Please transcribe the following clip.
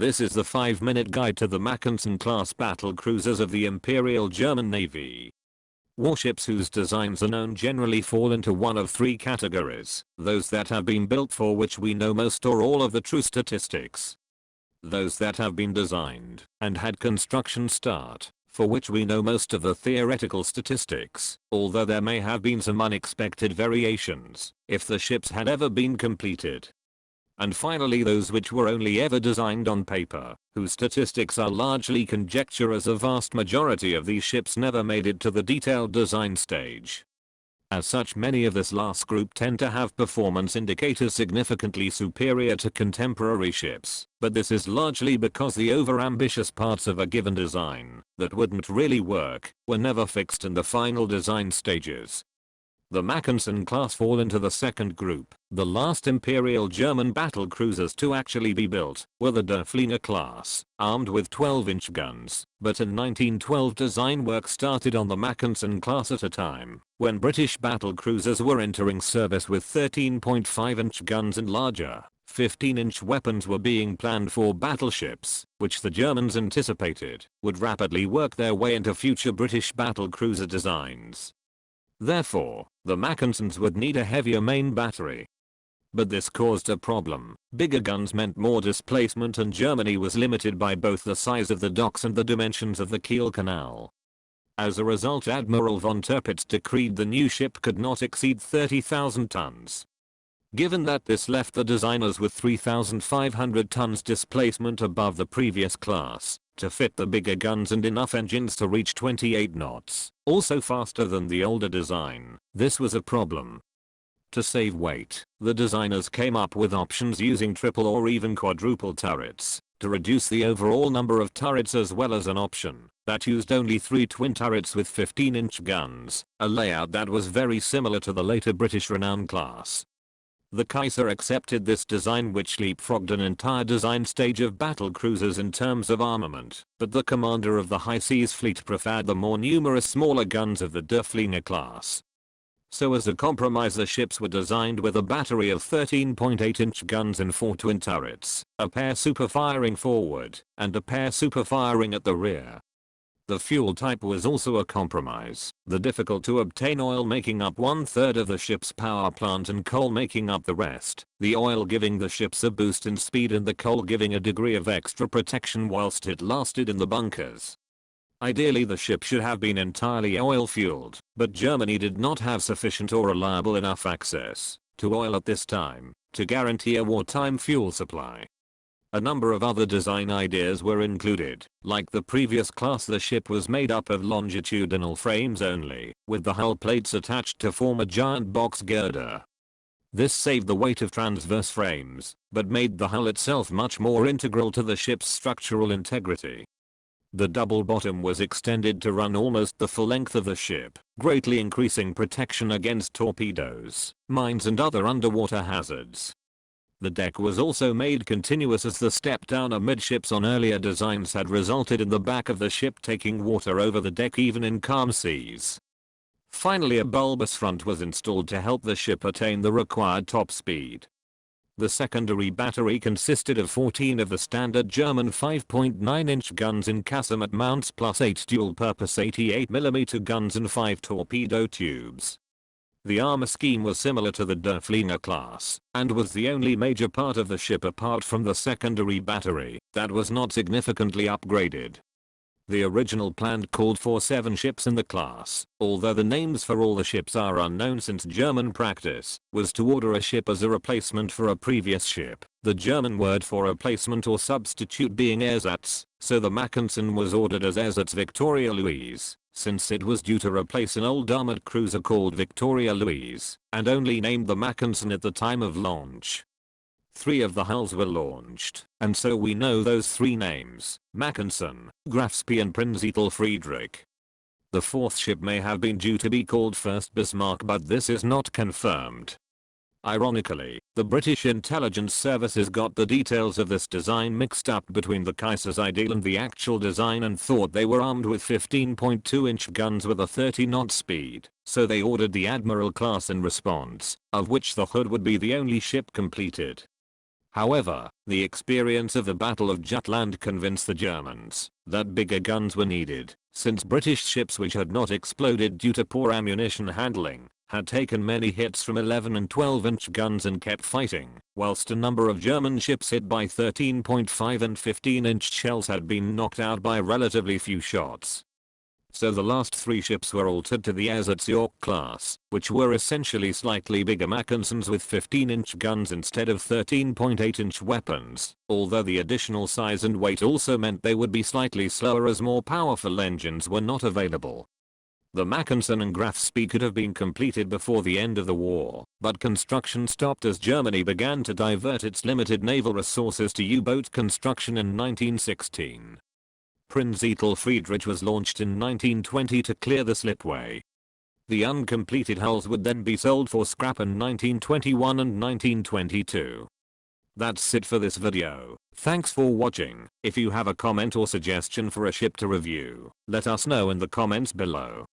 This is the 5-minute guide to the Mackensen class battlecruisers of the Imperial German Navy. Warships whose designs are known generally fall into one of three categories: those that have been built, for which we know most or all of the true statistics; those that have been designed and had construction start, for which we know most of the theoretical statistics, although there may have been some unexpected variations if the ships had ever been completed; and finally those which were only ever designed on paper, whose statistics are largely conjecture, as a vast majority of these ships never made it to the detailed design stage. As such, many of this last group tend to have performance indicators significantly superior to contemporary ships, but this is largely because the overambitious parts of a given design that wouldn't really work were never fixed in the final design stages. The Mackensen class fall into the second group. The last Imperial German battlecruisers to actually be built were the Derfflinger class, armed with 12-inch guns, but in 1912 design work started on the Mackensen class at a time when British battlecruisers were entering service with 13.5-inch guns, and larger 15-inch weapons were being planned for battleships, which the Germans anticipated would rapidly work their way into future British battlecruiser designs. Therefore, the Mackensens would need a heavier main battery. But this caused a problem. Bigger guns meant more displacement, and Germany was limited by both the size of the docks and the dimensions of the Kiel Canal. As a result, Admiral von Tirpitz decreed the new ship could not exceed 30,000 tons. Given that, this left the designers with 3,500 tons displacement above the previous class to fit the bigger guns and enough engines to reach 28 knots, also faster than the older design. This was a problem. To save weight, the designers came up with options using triple or even quadruple turrets to reduce the overall number of turrets, as well as an option that used only 3 twin turrets with 15-inch guns, a layout that was very similar to the later British Renown class. The Kaiser accepted this design, which leapfrogged an entire design stage of battlecruisers in terms of armament, but the commander of the High Seas Fleet preferred the more numerous smaller guns of the Derfflinger class. So as a compromise, the ships were designed with a battery of 13.8-inch guns and 4 twin turrets, a pair super-firing forward, and a pair super-firing at the rear. The fuel type was also a compromise, the difficult to obtain oil making up 1/3 of the ship's power plant and coal making up the rest, the oil giving the ships a boost in speed and the coal giving a degree of extra protection whilst it lasted in the bunkers. Ideally, the ship should have been entirely oil fueled, but Germany did not have sufficient or reliable enough access to oil at this time to guarantee a wartime fuel supply. A number of other design ideas were included. Like the previous class, the ship was made up of longitudinal frames only, with the hull plates attached to form a giant box girder. This saved the weight of transverse frames, but made the hull itself much more integral to the ship's structural integrity. The double bottom was extended to run almost the full length of the ship, greatly increasing protection against torpedoes, mines and other underwater hazards. The deck was also made continuous, as the step down amidships on earlier designs had resulted in the back of the ship taking water over the deck even in calm seas. Finally, a bulbous front was installed to help the ship attain the required top speed. The secondary battery consisted of 14 of the standard German 5.9-inch guns in casemate mounts plus 8 dual-purpose 88mm guns and 5 torpedo tubes. The armor scheme was similar to the Derfflinger class, and was the only major part of the ship apart from the secondary battery that was not significantly upgraded. The original plan called for 7 ships in the class, although the names for all the ships are unknown since German practice was to order a ship as a replacement for a previous ship, the German word for replacement or substitute being Ersatz, so the Mackensen was ordered as Ersatz Victoria Louise, since it was due to replace an old armored cruiser called Victoria Louise, and only named the Mackensen at the time of launch. 3 of the hulls were launched, and so we know those 3 names: Mackensen, Graf Spee and Prinz Friedrich. The 4th ship may have been due to be called First Bismarck, but this is not confirmed. Ironically, the British intelligence services got the details of this design mixed up between the Kaiser's ideal and the actual design and thought they were armed with 15.2-inch guns with a 30-knot speed, so they ordered the Admiral class in response, of which the Hood would be the only ship completed. However, the experience of the Battle of Jutland convinced the Germans that bigger guns were needed, since British ships which had not exploded due to poor ammunition handling had taken many hits from 11 and 12-inch guns and kept fighting, whilst a number of German ships hit by 13.5 and 15-inch shells had been knocked out by relatively few shots. So the last 3 ships were altered to the Ersatz York class, which were essentially slightly bigger Mackensens with 15-inch guns instead of 13.8-inch weapons, although the additional size and weight also meant they would be slightly slower as more powerful engines were not available. The Mackensen and Graf Spee could have been completed before the end of the war, but construction stopped as Germany began to divert its limited naval resources to U-boat construction in 1916. Prinz Eugen Friedrich was launched in 1920 to clear the slipway. The uncompleted hulls would then be sold for scrap in 1921 and 1922. That's it for this video. Thanks for watching. If you have a comment or suggestion for a ship to review, let us know in the comments below.